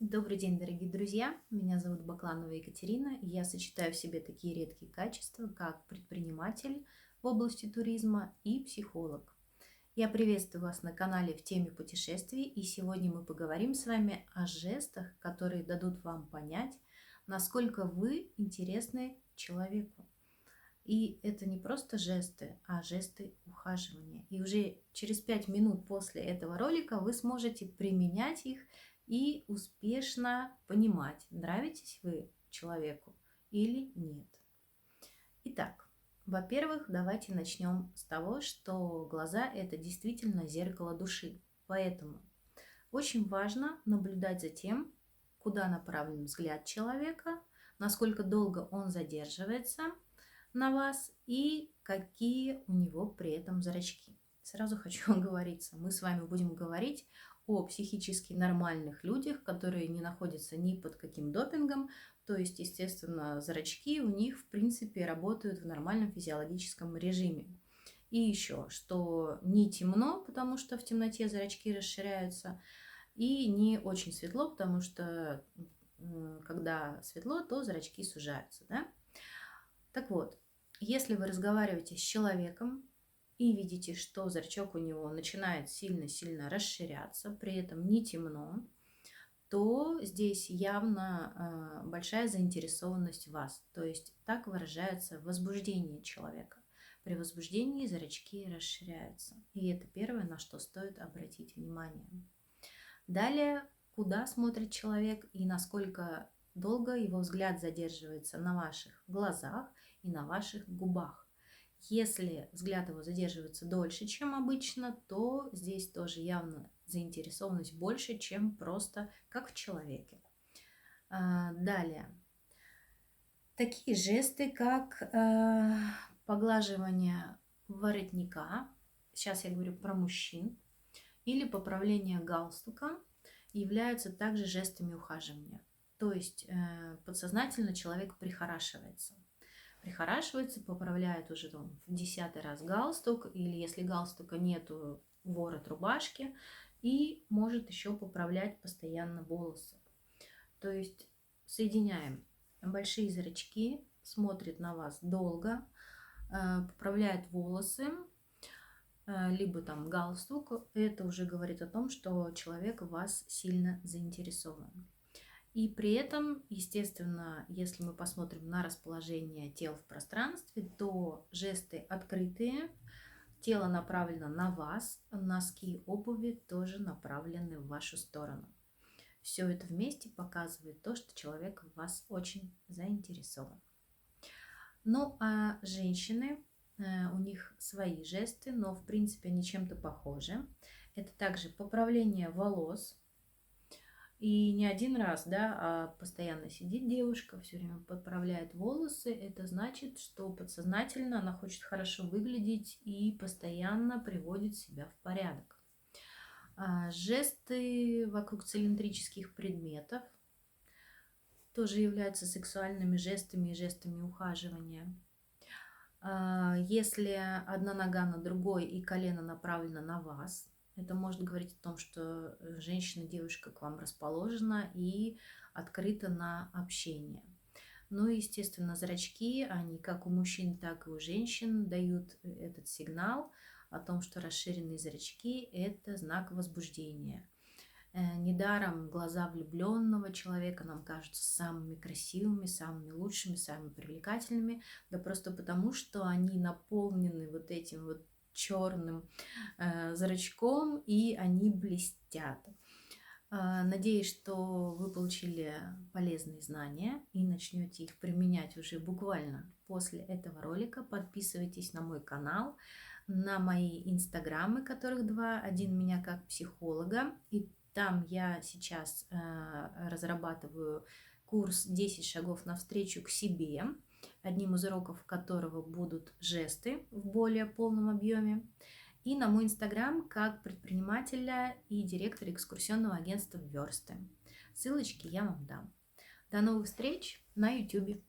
Добрый день, дорогие друзья! Меня зовут Бакланова Екатерина, и я сочетаю в себе такие редкие качества, как предприниматель в области туризма и психолог. Я приветствую вас на канале в теме путешествий, и сегодня мы поговорим с вами о жестах, которые дадут вам понять, насколько вы интересны человеку. И это не просто жесты, а жесты ухаживания. И уже через 5 минут после этого ролика вы сможете применять их и успешно понимать, нравитесь вы человеку или нет. Итак, во-первых, давайте начнем с того, что глаза – это действительно зеркало души. Поэтому очень важно наблюдать за тем, куда направлен взгляд человека, насколько долго он задерживается на вас и какие у него при этом зрачки. Сразу хочу оговориться, мы с вами будем говорить о психически нормальных людях, которые не находятся ни под каким допингом, то есть, естественно, зрачки у них, в принципе, работают в нормальном физиологическом режиме. И еще, что не темно, потому что в темноте зрачки расширяются, и не очень светло, потому что когда светло, то зрачки сужаются, да? Так вот, если вы разговариваете с человеком и видите, что зрачок у него начинает сильно-сильно расширяться, при этом не темно, то здесь явно большая заинтересованность в вас. То есть так выражается возбуждение человека. При возбуждении зрачки расширяются. И это первое, на что стоит обратить внимание. Далее, куда смотрит человек и насколько долго его взгляд задерживается на ваших глазах и на ваших губах. Если взгляд его задерживается дольше, чем обычно, то здесь тоже явно заинтересованность больше, чем просто как в человеке. Далее. Такие жесты, как поглаживание воротника, сейчас я говорю про мужчин, или поправление галстука, являются также жестами ухаживания. То есть подсознательно человек прихорашивается. Прихорашивается, поправляет уже там в 10-й раз галстук, или если галстука нету, ворот рубашки, и может еще поправлять постоянно волосы. То есть соединяем большие зрачки, смотрит на вас долго, поправляет волосы, либо там галстук, это уже говорит о том, что человек в вас сильно заинтересован. И при этом, естественно, если мы посмотрим на расположение тел в пространстве, то жесты открытые, тело направлено на вас, носки обуви тоже направлены в вашу сторону. Все это вместе показывает то, что человек в вас очень заинтересован. Ну а женщины, у них свои жесты, но в принципе они чем-то похожи. Это также поправление волос. И не один раз, да, а постоянно сидит девушка, все время поправляет волосы. Это значит, что подсознательно она хочет хорошо выглядеть и постоянно приводит себя в порядок. Жесты вокруг цилиндрических предметов тоже являются сексуальными жестами и жестами ухаживания. Если одна нога на другой и колено направлено на вас, это может говорить о том, что женщина, девушка к вам расположена и открыта на общение. Ну и, естественно, зрачки, они как у мужчин, так и у женщин дают этот сигнал о том, что расширенные зрачки – это знак возбуждения. Недаром глаза влюбленного человека нам кажутся самыми красивыми, самыми лучшими, самыми привлекательными, да просто потому, что они наполнены вот этим вот черным зрачком, и они блестят. Надеюсь, что вы получили полезные знания и начнете их применять уже буквально после этого ролика. Подписывайтесь на мой канал, на мои инстаграмы, которых два. Один меня как психолога, и там я сейчас разрабатываю курс «10 шагов навстречу к себе», одним из уроков которого будут жесты в более полном объеме. И на мой инстаграм как предпринимателя и директора экскурсионного агентства «Версты». Ссылочки я вам дам. До новых встреч на YouTube.